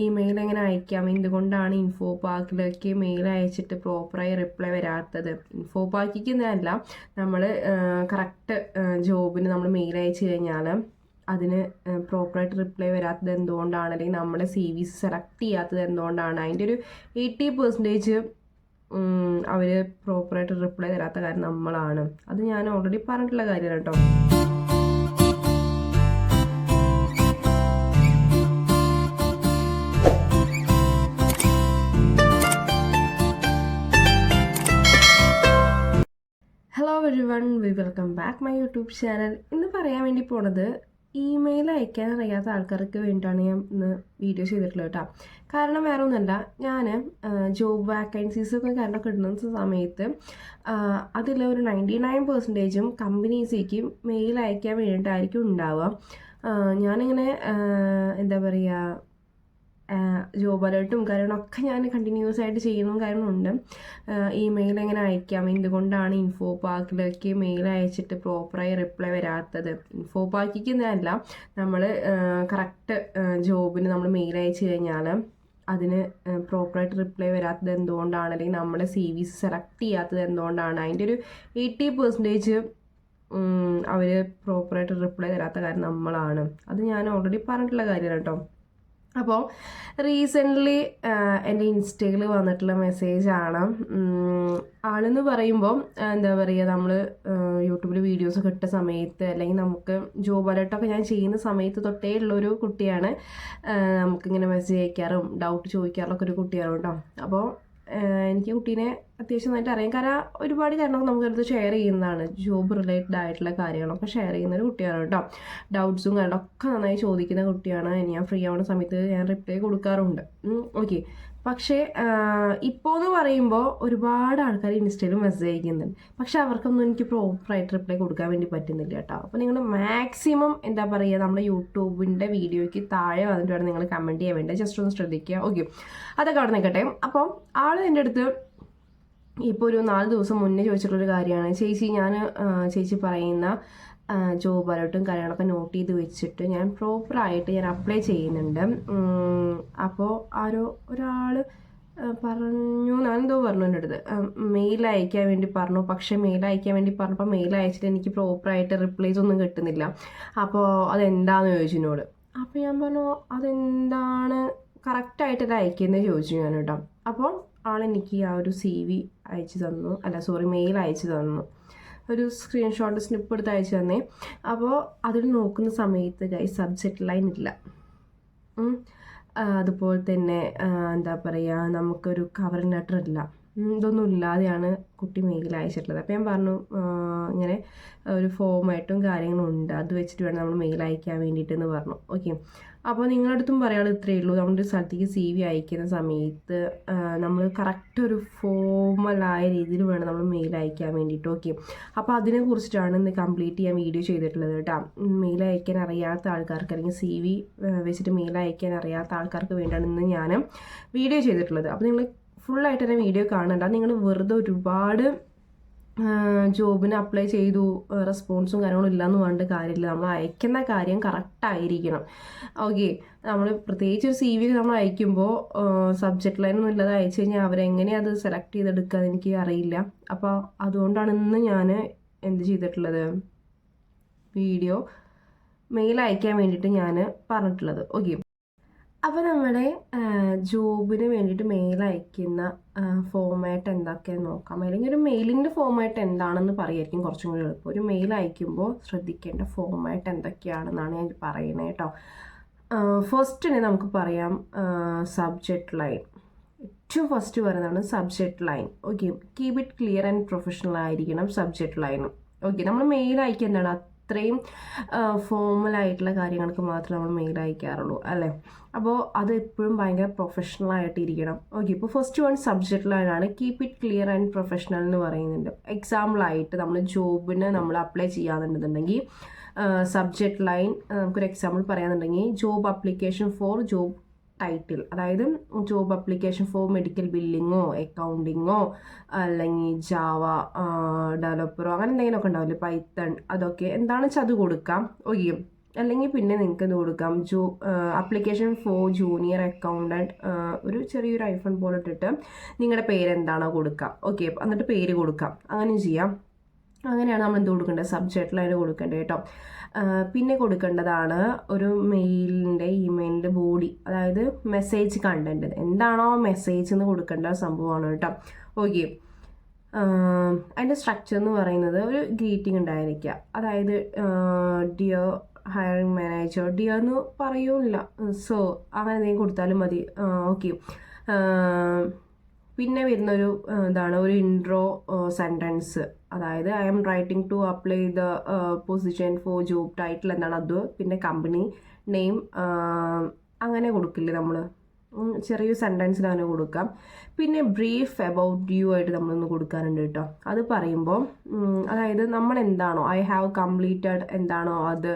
Email എങ്ങനെ അയക്കാം, എന്തുകൊണ്ടാണ് ഇൻഫോ പാർക്കിലേക്ക് മെയിൽ അയച്ചിട്ട് പ്രോപ്പറായി റിപ്ലൈ വരാത്തത്. ഇൻഫോ പാർക്കിക്കുന്നതല്ല, നമ്മൾ കറക്റ്റ് ജോബിന് നമ്മൾ മെയിൽ അയച്ചു കഴിഞ്ഞാൽ അതിന് പ്രോപ്പറായിട്ട് റിപ്ലൈ വരാത്തത് എന്തുകൊണ്ടാണ്, അല്ലെങ്കിൽ നമ്മുടെ CV സെലക്ട് ചെയ്യാത്തത് എന്തുകൊണ്ടാണ്, അതിൻ്റെ ഒരു 80% അവർ പ്രോപ്പറായിട്ട് റിപ്ലൈ തരാത്ത കാര്യം നമ്മളാണ്. അത് ഞാൻ ഓൾറെഡി പറഞ്ഞിട്ടുള്ള കാര്യമാണ് കേട്ടോ. Hello everyone, welcome back my YouTube channel. ഇന്ന് പറയാൻ വേണ്ടി പോണത് ഇമെയിൽ അയക്കാൻ അറിയാത്ത ആൾക്കാർക്ക് വേണ്ടിയിട്ടാണ് ഞാൻ ഇന്ന് വീഡിയോ ചെയ്തിട്ടുള്ളത് കേട്ടോ. കാരണം വേറെ ഒന്നുമല്ല, ഞാൻ ജോബ് വാക്കൻസീസൊക്കെ കാര്യങ്ങളൊക്കെ ഇടുന്ന സമയത്ത് അതിലൊരു 99% കമ്പനീസിലേക്ക് മെയിൽ അയക്കാൻ വേണ്ടിയിട്ടായിരിക്കും ഉണ്ടാവുക. ഞാനിങ്ങനെ എന്താ പറയുക, ജോബ് അലേർട്ടും കാര്യങ്ങളൊക്കെ ഞാൻ കണ്ടിന്യൂസ് ആയിട്ട് ചെയ്യുന്ന കാര്യങ്ങളുണ്ട്. ഇമെയിൽ എങ്ങനെ അയക്കാം, എന്തുകൊണ്ടാണ് ഇൻഫോ പാർക്കിലേക്ക് മെയിൽ അയച്ചിട്ട് പ്രോപ്പറായി റിപ്ലൈ വരാത്തത്. ഇൻഫോ പാർക്കിക്കുന്നതല്ല, നമ്മൾ കറക്റ്റ് ജോബിന് നമ്മൾ മെയിൽ അയച്ചു കഴിഞ്ഞാൽ അതിന് പ്രോപ്പറായിട്ട് റിപ്ലൈ വരാത്തത് എന്തുകൊണ്ടാണ്, അല്ലെങ്കിൽ നമ്മുടെ CV സെലക്ട് ചെയ്യാത്തത് എന്തുകൊണ്ടാണ്, അതിൻ്റെ ഒരു 80% അവർ പ്രോപ്പറായിട്ട് റിപ്ലൈ തരാത്ത കാര്യം നമ്മളാണ്. അത് ഞാൻ ഓൾറെഡി പറഞ്ഞിട്ടുള്ള കാര്യമാണ് കേട്ടോ. അപ്പോൾ റീസെൻ്റ്ലി എൻ്റെ ഇൻസ്റ്റയിൽ വന്നിട്ടുള്ള മെസ്സേജാണ്. ആളെന്ന് പറയുമ്പോൾ എന്താ പറയുക, നമ്മൾ യൂട്യൂബിൽ വീഡിയോസൊക്കെ ഇട്ട സമയത്ത്, അല്ലെങ്കിൽ നമുക്ക് ജോബ് അലേർട്ടൊക്കെ ഞാൻ ചെയ്യുന്ന സമയത്ത് തൊട്ടേ ഉള്ളൊരു കുട്ടിയാണ്. നമുക്കിങ്ങനെ മെസ്സേജ് അയക്കാറും ഡൗട്ട് ചോദിക്കാറൊക്കെ ഒരു കുട്ടിയാണ് കേട്ടോ. അപ്പോൾ എനിക്ക് കുട്ടീനെ അത്യാവശ്യം നന്നായിട്ട് അറിയാം. കാരണം ഒരുപാട് കാര്യങ്ങളൊക്കെ നമുക്കടുത്ത് ഷെയർ ചെയ്യുന്നതാണ്, ജോബ് റിലേറ്റഡ് ആയിട്ടുള്ള കാര്യങ്ങളൊക്കെ ഷെയർ ചെയ്യുന്ന ഒരു കുട്ടിയാണ് കേട്ടോ. ഡൗട്ട്സും കാര്യങ്ങളൊക്കെ നന്നായി ചോദിക്കുന്ന കുട്ടിയാണ്. ഞാൻ ഫ്രീ ആവുന്ന സമയത്ത് ഞാൻ റിപ്ലൈ കൊടുക്കാറുണ്ട്. ഓക്കെ. പക്ഷേ ഇപ്പോൾ എന്ന് പറയുമ്പോൾ ഒരുപാട് ആൾക്കാർ ഇൻസ്റ്റയിൽ മെസ്സേജ് അയക്കുന്നുണ്ട്. പക്ഷെ അവർക്കൊന്നും എനിക്ക് പ്രോപ്പറായിട്ട് റിപ്ലൈ കൊടുക്കാൻ വേണ്ടി പറ്റുന്നില്ല കേട്ടോ. അപ്പോൾ നിങ്ങൾ മാക്സിമം എന്താ പറയുക, നമ്മുടെ യൂട്യൂബിൻ്റെ വീഡിയോയ്ക്ക് താഴെ വന്നിട്ട് വേണം നിങ്ങൾ കമൻറ്റ് ചെയ്യാൻ വേണ്ടി. ജസ്റ്റ് ഒന്ന് ശ്രദ്ധിക്കുക. ഓക്കെ, അതൊക്കെ അവിടെ നിൽക്കട്ടെ. അപ്പോൾ ആൾ എൻ്റെ അടുത്ത് ഇപ്പോൾ ഒരു 4 ദിവസം മുന്നേ ചോദിച്ചിട്ടുള്ളൊരു കാര്യമാണ്, ചേച്ചി ഞാൻ ചേച്ചി പറയുന്ന ജോബ് അലേർട്ടും കാര്യങ്ങളൊക്കെ നോട്ട് ചെയ്ത് വെച്ചിട്ട് ഞാൻ പ്രോപ്പറായിട്ട് ഞാൻ അപ്ലൈ ചെയ്യുന്നുണ്ട്. അപ്പോൾ ഒരാൾ പറഞ്ഞു, ഞാനെന്തോ പറഞ്ഞു എൻ്റെ അടുത്ത്, മെയിൽ അയക്കാൻ വേണ്ടി പറഞ്ഞു. പക്ഷേ മെയിൽ അയക്കാൻ വേണ്ടി പറഞ്ഞപ്പോൾ മെയിൽ അയച്ചിട്ട് എനിക്ക് പ്രോപ്പറായിട്ട് റിപ്ലൈസ് ഒന്നും കിട്ടുന്നില്ല. അപ്പോൾ അതെന്താണെന്ന് ചോദിച്ചു എന്നോട്. അപ്പോൾ ഞാൻ പറഞ്ഞു, അതെന്താണ് കറക്റ്റായിട്ടത് അയക്കുന്നത് ചോദിച്ചു ഞാൻ കേട്ടോ. അപ്പോൾ ആളെനിക്ക് ആ ഒരു CV അയച്ചു തന്നു, മെയിൽ അയച്ചു തന്നു. ഒരു സ്ക്രീൻഷോട്ട് സ്നിപ്പ് എടുത്ത് അയച്ചു തന്നേ. അപ്പോൾ അതിൽ നോക്കുന്ന സമയത്ത് സബ്ജക്റ്റ് ലൈൻ ഇല്ല. അതുപോലെ തന്നെ എന്താ പറയുക, നമുക്കൊരു കവർ ലെറ്റർ ഇല്ല. ഇതൊന്നും ഇല്ലാതെയാണ് കുട്ടി മെയിൽ അയച്ചിട്ടുള്ളത്. അപ്പോൾ ഞാൻ പറഞ്ഞു, ഇങ്ങനെ ഒരു ഫോമായിട്ടും കാര്യങ്ങളും ഉണ്ട്, അത് വെച്ചിട്ട് വേണം നമ്മൾ മെയിൽ അയക്കാൻ വേണ്ടിയിട്ടെന്ന് പറഞ്ഞു. ഓക്കെ. അപ്പോൾ നിങ്ങളുടെ അടുത്തും പറയാനുള്ളത് ഇത്രയേ ഉള്ളൂ. നമ്മുടെ സ്ഥലത്തേക്ക് CV അയക്കുന്ന സമയത്ത് നമ്മൾ കറക്റ്റ് ഒരു ഫോമലായ രീതിയിൽ വേണം നമ്മൾ മെയിൽ അയക്കാൻ വേണ്ടിയിട്ട്. ഓക്കെ. അപ്പോൾ അതിനെക്കുറിച്ചിട്ടാണ് ഇന്ന് കംപ്ലീറ്റ് ചെയ്യാൻ വീഡിയോ ചെയ്തിട്ടുള്ളത് കേട്ടോ. മെയിൽ അയക്കാൻ അറിയാത്ത ആൾക്കാർക്ക്, അല്ലെങ്കിൽ CV വെച്ചിട്ട് മെയിൽ അയക്കാൻ അറിയാത്ത ആൾക്കാർക്ക് വേണ്ടിയാണ് ഇന്ന് ഞാൻ വീഡിയോ ചെയ്തിട്ടുള്ളത്. അപ്പോൾ നിങ്ങൾ ഫുള്ളായിട്ട് തന്നെ വീഡിയോ കാണണ്ട. നിങ്ങൾ വെറുതെ ഒരുപാട് ജോബിന് അപ്ലൈ ചെയ്തു, റെസ്പോൺസും കാര്യങ്ങളും ഇല്ലയെന്ന് പറഞ്ഞിട്ട് കാര്യമില്ല. നമ്മൾ അയക്കുന്ന കാര്യം കറക്റ്റായിരിക്കണം. ഓക്കെ. നമ്മൾ പ്രത്യേകിച്ച് ഒരു CV നമ്മൾ അയക്കുമ്പോൾ സബ്ജക്റ്റ് ലൈനൊന്നും ഇല്ലാതെ അയച്ചു കഴിഞ്ഞാൽ അവരെങ്ങനെയാണ് അത് സെലക്ട് ചെയ്തെടുക്കുക എന്ന് എനിക്ക് അറിയില്ല. അപ്പോൾ അതുകൊണ്ടാണ് ഇന്ന് ഞാൻ എന്ത് ചെയ്തിട്ടുള്ളത്, വീഡിയോ മെയിൽ അയക്കാൻ വേണ്ടിയിട്ട് ഞാൻ പറഞ്ഞിട്ടുള്ളത്. ഓക്കെ. അപ്പോൾ നമ്മുടെ ജോബിന് വേണ്ടിയിട്ട് മെയിൽ അയക്കുന്ന ഫോമാറ്റ് എന്തൊക്കെയാണെന്ന് നോക്കാം. അല്ലെങ്കിൽ ഒരു മെയിലിൻ്റെ ഫോമാറ്റ് എന്താണെന്ന് പറയായിരിക്കും കുറച്ചും കൂടി എളുപ്പം. ഒരു മെയിൽ അയക്കുമ്പോൾ ശ്രദ്ധിക്കേണ്ട ഫോമാറ്റ് എന്തൊക്കെയാണെന്നാണ് ഞാൻ പറയുന്നത് കേട്ടോ. ഫസ്റ്റിന് നമുക്ക് പറയാം സബ്ജക്റ്റ് ലൈൻ. ഏറ്റവും ഫസ്റ്റ് പറയുന്നതാണ് subject line. Okay. Keep it clear and professional ആയിരിക്കണം സബ്ജക്റ്റ് ലൈനും. ഓക്കെ. നമ്മൾ മെയിൽ അയക്കുക എന്താണ്, അത്രയും ഫോമലായിട്ടുള്ള കാര്യങ്ങൾക്ക് മാത്രമേ നമ്മൾ മെയിൽ അയക്കാറുള്ളൂ അല്ലേ. അപ്പോൾ അത് എപ്പോഴും ഭയങ്കര പ്രൊഫഷണൽ ആയിട്ടിരിക്കണം. ഓക്കെ. ഇപ്പോൾ ഫസ്റ്റ് വൺ സബ്ജക്റ്റ് ലൈനാണ്. Keep it clear and professional എന്ന് പറയുന്നുണ്ട്. എക്സാമ്പിളായിട്ട് നമ്മൾ ജോബിന് നമ്മൾ അപ്ലൈ ചെയ്യാന്നുണ്ടെന്നുണ്ടെങ്കിൽ സബ്ജക്റ്റ് ലൈൻ നമുക്കൊരു എക്സാമ്പിൾ പറയാന്നുണ്ടെങ്കിൽ job application for job title, അതായത് ജോബ് അപ്ലിക്കേഷൻ ഫോർ മെഡിക്കൽ ബില്ലിങ്ങോ അക്കൗണ്ടിങ്ങോ അല്ലെങ്കിൽ ജാവ ഡെവലപ്പറോ അങ്ങനെ എന്തെങ്കിലുമൊക്കെ ഉണ്ടാവില്ലേ, പൈത്തൺ, അതൊക്കെ എന്താണെന്ന് വെച്ചാൽ അത് കൊടുക്കാം. ഓക്കെ. അല്ലെങ്കിൽ പിന്നെ നിങ്ങൾക്ക് ഇത് കൊടുക്കാം അപ്ലിക്കേഷൻ ഫോർ ജൂനിയർ അക്കൗണ്ടൻറ്റ്, ഒരു ചെറിയൊരു ഐഫോൺ പോലെ ഇട്ടിട്ട് നിങ്ങളുടെ പേരെന്താണോ കൊടുക്കാം. ഓക്കെ, എന്നിട്ട് പേര് കൊടുക്കാം, അങ്ങനെയും ചെയ്യാം. അങ്ങനെയാണ് നമ്മൾ എന്ത് കൊടുക്കേണ്ടത്, സബ്ജക്റ്റിൽ അതിന് കൊടുക്കേണ്ടത് കേട്ടോ. പിന്നെ കൊടുക്കേണ്ടതാണ് ഒരു ഇമെയിലിൻ്റെ ബോഡി, അതായത് മെസ്സേജ് കണ്ടൻറ്റ്, എന്താണോ മെസ്സേജ് എന്ന് കൊടുക്കേണ്ട സംഭവമാണ് കേട്ടോ. ഓക്കെ, അതിൻ്റെ സ്ട്രക്ചർ എന്ന് പറയുന്നത് ഒരു ഗ്രീറ്റിംഗ് ഉണ്ടായിരിക്കുക, അതായത് ഡിയർ ഹയറിംഗ് മാനേജർ, ഡിയർ എന്ന് പറയൂല, സോ അങ്ങനെ എന്തെങ്കിലും കൊടുത്താലും മതി. ഓക്കെ, പിന്നെ വരുന്നൊരു ഇതാണ് ഒരു ഇൻട്രോ സെൻറ്റൻസ്, അതായത് I am writing to apply the position for job, title എന്താണ് അത്, പിന്നെ കമ്പനി നെയിം, അങ്ങനെ കൊടുക്കില്ലേ നമ്മൾ, ചെറിയൊരു സെൻറ്റൻസിൽ അങ്ങനെ കൊടുക്കാം. പിന്നെ ബ്രീഫ് അബൌട്ട് യു ആയിട്ട് നമ്മളൊന്ന് കൊടുക്കാനുണ്ട് കേട്ടോ. അത് പറയുമ്പോൾ അതായത് നമ്മൾ എന്താണോ ഐ ഹാവ് കംപ്ലീറ്റഡ് എന്താണോ അത്,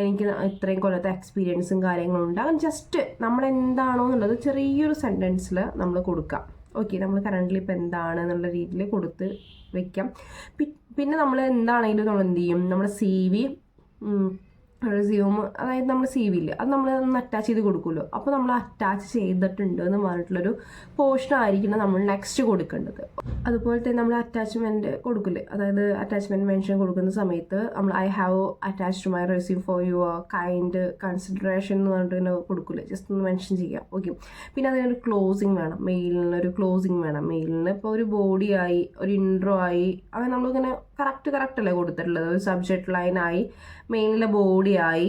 എനിക്ക് ഇത്രയും കൊല്ലത്തെ എക്സ്പീരിയൻസും കാര്യങ്ങളും ഉണ്ട്, അങ്ങനെ ജസ്റ്റ് നമ്മൾ എന്താണോ എന്നുള്ളത് ചെറിയൊരു സെൻറ്റൻസിൽ നമ്മൾ കൊടുക്കാം. ഓക്കെ, നമ്മൾ കറൻ്റ്ലി ഇപ്പോൾ എന്താണ് എന്നുള്ള രീതിയിൽ കൊടുത്ത് വയ്ക്കാം. പിന്നെ നമ്മൾ എന്താണെങ്കിലും നമ്മൾ എന്ത് ചെയ്യും, നമ്മുടെ CV റെസ്യൂം, അതായത് നമ്മൾ CV ഇല്ലേ, അത് നമ്മൾ ഒന്ന് അറ്റാച്ച് ചെയ്ത് കൊടുക്കുമല്ലോ, അപ്പോൾ നമ്മൾ അറ്റാച്ച് ചെയ്തിട്ടുണ്ട് എന്ന് പറഞ്ഞിട്ടുള്ളൊരു പോർഷൻ ആയിരിക്കണം നമ്മൾ നെക്സ്റ്റ് കൊടുക്കേണ്ടത്. അതുപോലെ തന്നെ നമ്മൾ അറ്റാച്ച്മെൻറ്റ് കൊടുക്കില്ലേ, അതായത് അറ്റാച്ച്മെൻറ്റ് മെൻഷൻ കൊടുക്കുന്ന സമയത്ത് നമ്മൾ I have attached my resume for your kind consideration എന്ന് പറഞ്ഞിട്ട് ഇങ്ങനെ കൊടുക്കില്ലേ, ജസ്റ്റ് ഒന്ന് മെൻഷൻ ചെയ്യാം. ഓക്കെ, പിന്നെ അതിനൊരു ക്ലോസിങ് വേണം, മെയിലിനൊരു ക്ലോസിങ് വേണം. മെയിലിന് ഇപ്പോൾ ഒരു ബോഡി ആയി, ഒരു ഇൻട്രോ ആയി, അങ്ങനെ നമ്മളിങ്ങനെ കറക്റ്റ് അല്ലേ കൊടുത്തിട്ടുള്ളത്, ഒരു സബ്ജക്റ്റ് ലൈനായി, മെയിനിലെ ബോഡി ആയി,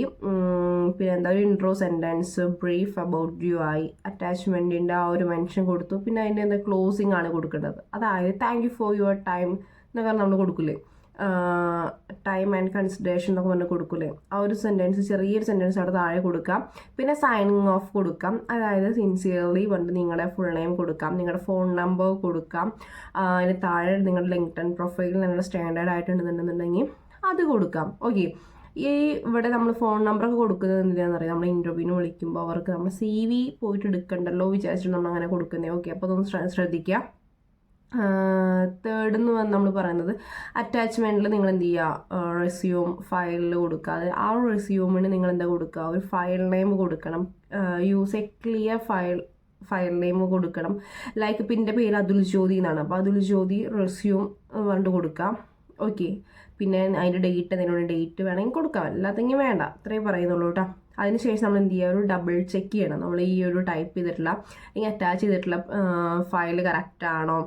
പിന്നെ എന്താ ഒരു intro sentence, brief about you ആയി, അറ്റാച്ച്മെൻറ്റിൻ്റെ ആ ഒരു മെൻഷൻ കൊടുത്തു, പിന്നെ അതിൻ്റെ എന്താ ക്ലോസിങ് ആണ് കൊടുക്കേണ്ടത്, അതായത് thank you for your time എന്നൊക്കെ നമ്മൾ കൊടുക്കില്ലേ, ടൈം ആൻഡ് കൺസിഡറേഷൻ എന്നൊക്കെ പറഞ്ഞ് കൊടുക്കില്ലേ, ആ ഒരു സെൻറ്റൻസ്, ചെറിയൊരു സെൻറ്റൻസ് അവിടെ താഴെ കൊടുക്കാം. പിന്നെ സൈനിങ് ഓഫ് കൊടുക്കാം, അതായത് സിൻസിയർലി പറഞ്ഞിട്ട് നിങ്ങളുടെ ഫുൾ നെയിം കൊടുക്കാം, നിങ്ങളുടെ ഫോൺ നമ്പർ കൊടുക്കാം, അതിന് താഴെ നിങ്ങളുടെ ലിങ്ക്ഡ്ഇൻ പ്രൊഫൈൽ നിങ്ങളുടെ സ്റ്റാൻഡേർഡ് ആയിട്ടുണ്ടെന്നുണ്ടെങ്കിൽ അത് കൊടുക്കാം. ഓക്കെ, ഇവിടെ നമ്മൾ ഫോൺ നമ്പറൊക്കെ കൊടുക്കുന്നത് എന്തിനാണെന്ന് അറിയാം, നമ്മൾ ഇൻ്റർവ്യൂവിന് വിളിക്കുമ്പോൾ അവർക്ക് നമ്മൾ CV പോയിട്ട് എടുക്കണ്ടല്ലോ വിചാരിച്ചിട്ട് നമ്മൾ അങ്ങനെ കൊടുക്കുന്നത്. ഓക്കെ, അപ്പോൾ അതൊന്ന് ശ്രദ്ധിക്കുക. തേർഡ് എന്ന് നമ്മൾ പറയുന്നത് അറ്റാച്ച്മെൻറ്റിൽ നിങ്ങൾ എന്ത് ചെയ്യുക, റെസ്യൂം ഫയലിൽ കൊടുക്കുക, ആ റെസ്യൂമിന് നിങ്ങൾ എന്താ കൊടുക്കുക, ഒരു ഫയൽ നെയിം കൊടുക്കണം, use A clear file name കൊടുക്കണം. ലൈക്ക് ഇപ്പം എൻ്റെ പേര് അതുൽ ജ്യോതി എന്നാണ്, അപ്പോൾ അതുൽ ജ്യോതി റെസ്യൂം പറഞ്ഞിട്ട് കൊടുക്കാം. ഓക്കെ, പിന്നെ അതിൻ്റെ ഡേറ്റ് എന്തെങ്കിലും ഡേറ്റ് വേണമെങ്കിൽ കൊടുക്കാം, അല്ലാതെങ്കിൽ വേണ്ട, അത്രയും പറയുന്നുള്ളൂ കേട്ടോ. അതിനുശേഷം നമ്മൾ എന്ത് ചെയ്യുക, ഒരു ഡബിൾ ചെക്ക് ചെയ്യണം, നമ്മൾ ഈ ഒരു ടൈപ്പ് ചെയ്തിട്ടുള്ള ഈ അറ്റാച്ച് ചെയ്തിട്ടുള്ള ഫയൽ കറക്റ്റ് ആണോ,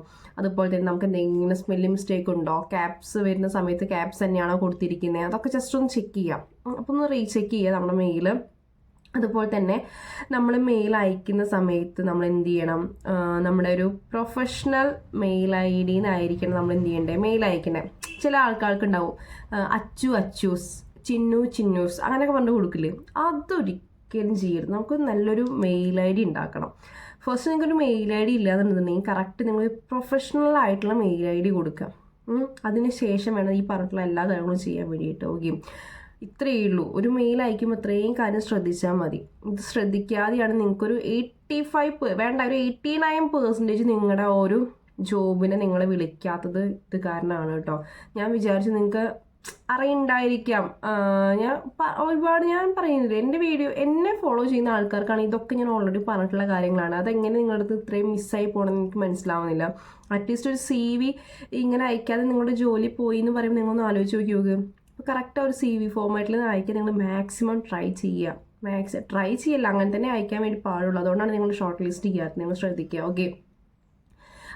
അതുപോലെ തന്നെ നമുക്ക് എന്തെങ്കിലും സ്പെല്ലിംഗ് മിസ്റ്റേക്ക് ഉണ്ടോ, ക്യാപ്സ് വരുന്ന സമയത്ത് ക്യാപ്സ് തന്നെയാണോ കൊടുത്തിരിക്കുന്നത്, അതൊക്കെ ജസ്റ്റ് ഒന്ന് ചെക്ക് ചെയ്യാം. അപ്പോൾ ഒന്ന് റീചെക്ക് ചെയ്യുക നമ്മുടെ മെയിൽ. അതുപോലെ തന്നെ നമ്മൾ മെയിൽ അയക്കുന്ന സമയത്ത് നമ്മൾ എന്ത് ചെയ്യണം, നമ്മുടെ ഒരു പ്രൊഫഷണൽ മെയിൽ ID എന്നായിരിക്കണം നമ്മൾ എന്ത് ചെയ്യേണ്ടത്, മെയിൽ അയക്കണേ. ചില ആൾക്കാർക്ക് ഉണ്ടാവും അച്ചൂസ്, ചിന്നൂസ് അങ്ങനെയൊക്കെ പറഞ്ഞ് കൊടുക്കില്ലേ, അതൊരിക്കലും ചെയ്യരുത്. നമുക്ക് നല്ലൊരു മെയിൽ ID ഉണ്ടാക്കണം. ഫസ്റ്റ് നിങ്ങൾക്കൊരു മെയിൽ ID ഇല്ലാന്നുണ്ടെന്നുണ്ടെങ്കിൽ കറക്റ്റ് നിങ്ങൾ പ്രൊഫഷണൽ ആയിട്ടുള്ള മെയിൽ ID കൊടുക്കുക. അതിന് ശേഷം വേണം ഈ പറഞ്ഞിട്ടുള്ള എല്ലാ കാര്യങ്ങളും ചെയ്യാൻ വേണ്ടിയിട്ട്. ഓക്കെ, ഇത്രയേ ഉള്ളൂ. ഒരു മെയിൽ അയക്കുമ്പോൾ ഇത്രയും കാര്യം ശ്രദ്ധിച്ചാൽ മതി. ഇത് ശ്രദ്ധിക്കാതെയാണ് നിങ്ങൾക്കൊരു 85 വേണ്ട ഒരു 89% നിങ്ങളുടെ ഒരു ജോബിനെ നിങ്ങളെ വിളിക്കാത്തത് ഇത് കാരണമാണ് കേട്ടോ. ഞാൻ വിചാരിച്ചു നിങ്ങൾക്ക് അറിയുണ്ടായിരിക്കാം. ഞാൻ പറയുന്നില്ല, എൻ്റെ വീഡിയോ എന്നെ ഫോളോ ചെയ്യുന്ന ആൾക്കാർക്കാണ് ഇതൊക്കെ ഞാൻ ഓൾറെഡി പറഞ്ഞിട്ടുള്ള കാര്യങ്ങളാണ്. അതെങ്ങനെ നിങ്ങളുടെ അടുത്ത് ഇത്രയും മിസ്സായി പോകണമെന്ന് എനിക്ക് മനസ്സിലാവുന്നില്ല. അറ്റ്ലീസ്റ്റ് ഒരു CV ഇങ്ങനെ അയക്കാതെ നിങ്ങളുടെ ജോലി പോയി എന്ന് പറയുമ്പോൾ നിങ്ങളൊന്ന് ആലോചിച്ച് നോക്കി. അപ്പോൾ കറക്റ്റ് ഒരു CV ഫോർമാറ്റിൽ അയക്കാൻ നിങ്ങൾ മാക്സിമം ട്രൈ ചെയ്യല്ല, അങ്ങനെ തന്നെ അയക്കാൻ വേണ്ടി പാടുള്ളൂ. അതുകൊണ്ടാണ് നിങ്ങൾ ഷോർട്ട് ലിസ്റ്റ് ചെയ്യാത്തത്, നിങ്ങൾ ശ്രദ്ധിക്കുക. ഓക്കെ,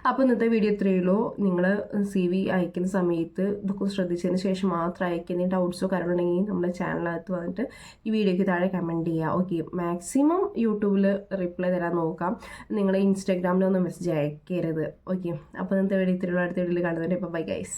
അപ്പോൾ ഇന്നത്തെ വീഡിയോ ഇത്രയേ ഉള്ളൂ. നിങ്ങൾ CV അയക്കുന്ന സമയത്ത് ഇതൊക്കെ ശ്രദ്ധിച്ചതിന് ശേഷം മാത്രം അയക്കുന്ന ഡൗട്ട്സോ കാര്യങ്ങളുണ്ടെങ്കിൽ നമ്മുടെ ചാനലിനകത്ത് വന്നിട്ട് ഈ വീഡിയോയ്ക്ക് താഴെ കമൻറ്റ് ചെയ്യുക. ഓക്കെ, മാക്സിമം യൂട്യൂബിൽ റിപ്ലൈ തരാൻ നോക്കാം. നിങ്ങൾ ഇൻസ്റ്റാഗ്രാമിലൊന്നും മെസ്സേജ് അയക്കരുത്. ഓക്കെ, അപ്പോൾ ഇന്നത്തെ വീഡിയോ ഇത്രയുള്ള അടുത്ത വീഡിയോയിൽ കാണുന്നവരെ ഇപ്പോൾ ബൈ ഗൈസ്.